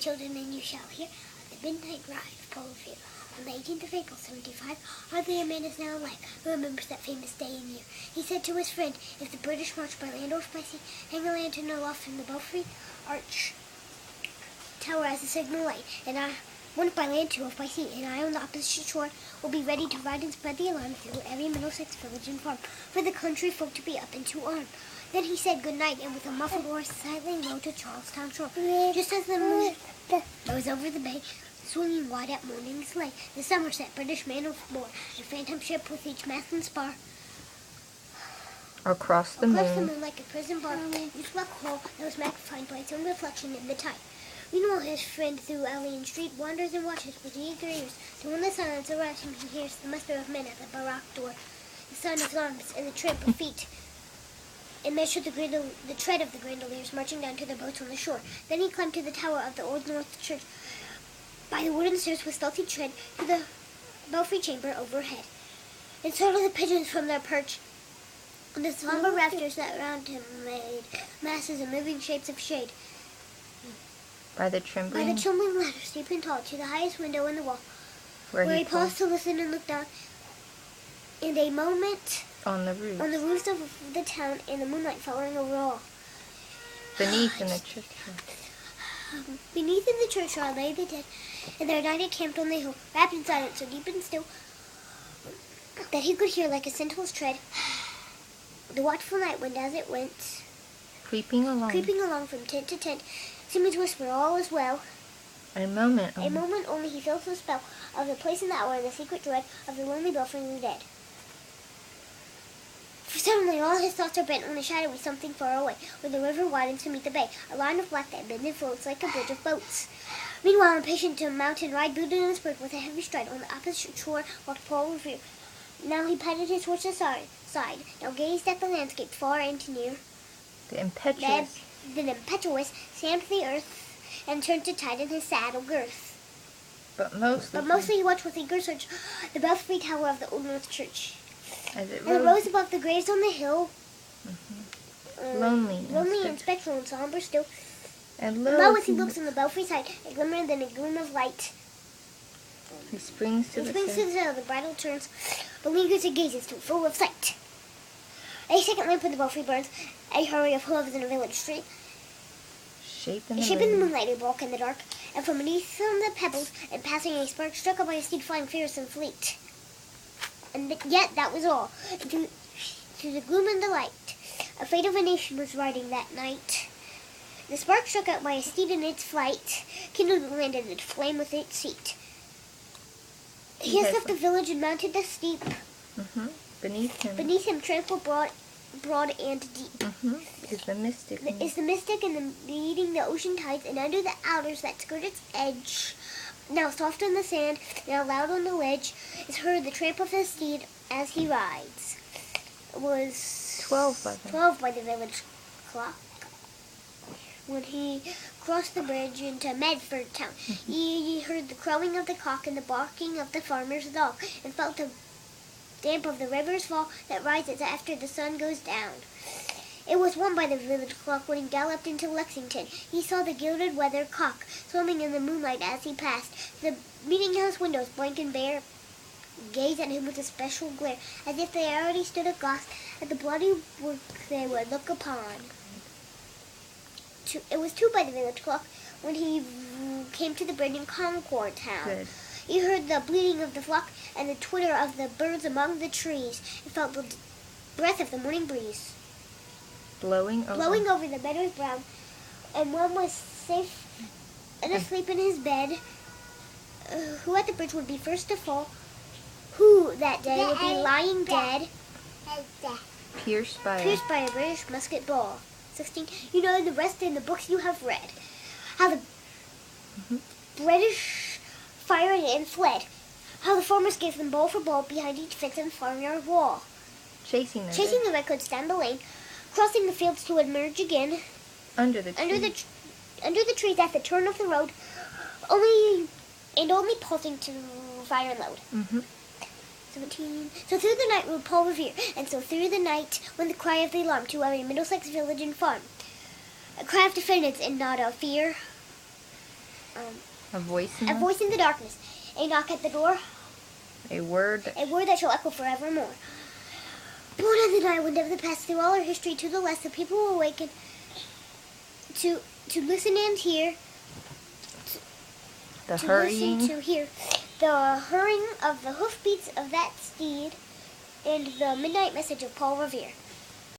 children, and you shall hear of the midnight ride of Paul Revere. On the 18th of April, 75, hardly a man is now alive who remembers that famous day and year. He said to his friend, if the British march by land or by sea, hang a lantern aloft from the belfry arch tower as a signal light, and I, one by land, two by sea, and I on the opposite shore will be ready to ride and spread the alarm through every Middlesex village and farm, for the country folk to be up and to arm. Then he said good night, and with a muffled oar sailing low to Charlestown shore, just as the moon rose over the bay, swinging wide at morning's light, the Somerset British man of war, a phantom ship with each mast and spar, across the moon like a prison bar, each black hole that was magnified by its own reflection in the tide. Meanwhile, his friend through alley and street wanders and watches with eager ears, till when the silence arrives him, he hears the muster of men at the barrack door, the sound of arms and the tramp of feet, and measured the tread of the Grenadiers marching down to their boats on the shore. Then he climbed to the tower of the Old North Church, by the wooden stairs with stealthy tread, to the belfry chamber overhead, and startled the pigeons from their perch. The somber rafters that round him made masses of moving shapes of shade. by the trembling ladder, steep and tall, to the highest window in the wall, where he paused to listen and look down. In a moment, on the roofs of the town, and the moonlight falling over all. Beneath in the churchyard lay the dead, and their night camped on the hill, wrapped in silence so deep and still that he could hear like a sentinel's tread the watchful night wind as it went creeping along from tent to tent, seeming to whisper all is well. A moment only he feels the spell of the place and the hour and the secret dread of the lonely belfry and the dead. For suddenly all his thoughts are bent on a shadowy something far away, where the river widens to meet the bay, a line of black that bends and floats like a bridge of boats. Meanwhile, impatient to mount and ride, booted and spurred with a heavy stride, on the opposite shore walked Paul Revere. Now he patted his horse's side, now gazed at the landscape far and near. The impetuous stamped the earth and turned to tighten his saddle girth. But mostly he watched with eager search the belfry tower of the Old North Church, as it rose above the graves on the hill, lonely and spectral and somber still. And lo, as he looks on the belfry side, a glimmer and then a gleam of light. He springs to the center, the bridle turns, but lingers and gazes too full of sight. A second lamp in the belfry burns, a hurry of hooves in a village street. Shape in the moonlight, a bulk in the dark, and from beneath the pebbles, and passing a spark, struck up by a steed flying fierce and fleet. And yet that was all. To the gloom and the light, a fate of a nation was riding that night. The spark struck out by a steed in its flight, kindled the land and it flamed with its seat. He has left the village and mounted the steep. Beneath him, tranquil, broad and deep. Is the mystic. And leading the ocean tides, and under the alders that skirt its edge, now soft on the sand, now loud on the ledge, is heard the tramp of his steed as he rides. It was 12 by the village clock. When he crossed the bridge into Medford town, he heard the crowing of the cock and the barking of the farmer's dog, and felt the damp of the river's fall that rises after the sun goes down. It was 1 by the village clock when he galloped into Lexington. He saw the gilded weather cock swimming in the moonlight as he passed. The meeting-house windows, blank and bare, gazed at him with a special glare, as if they already stood aghast at the bloody work they would look upon. It was 2 by the village clock when he came to the bridge in Concord town. Good. He heard the bleating of the flock and the twitter of the birds among the trees, and felt the breath of the morning breeze blowing over the meadows brown. And one was safe and asleep in his bed, who at the bridge would be first to fall, who that day would be lying dead, pierced by a British musket ball. 16. You know the rest in the books you have read. How the British fired and fled. How the farmers gave them ball for ball behind each fence and farmyard wall. Chasing the redcoats down the lane, crossing the fields to emerge again. Under the trees at the turn of the road, only pausing to fire and load. 17. So through the night rode Paul Revere, and so through the night went the cry of the alarm to every Middlesex village and farm. A cry of defiance and not of fear. A voice in the darkness. A knock at the door. A word that shall echo forevermore. Born on the night wind of the past, through all our history to the last, the people will awaken to listen and hear. To hurrying. To hear the hurrying of the hoofbeats of that steed and the midnight message of Paul Revere.